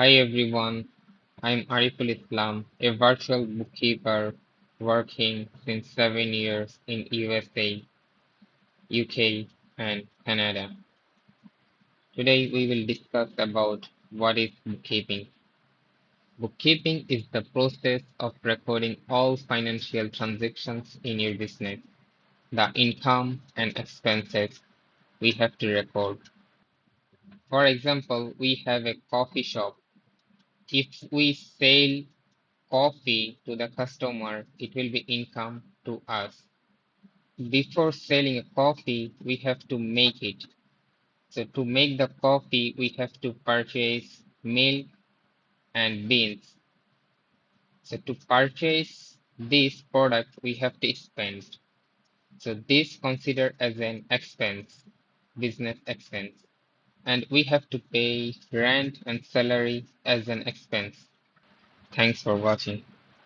Hi everyone, I'm Ariful Islam, a virtual bookkeeper working since 7 years in USA, UK, and Canada. Today we will discuss about what is bookkeeping. Bookkeeping is the process of recording all financial transactions in your business, the income and expenses we have to record. For example, we have a coffee shop. If we sell coffee to the customer, it will be income to us. Before selling a coffee, we have to make it. So to make the coffee, we have to purchase milk and beans. So to purchase this product, we have to spend. So this considered as an expense, business expense. And we have to pay rent and salary as an expense. Thanks for watching.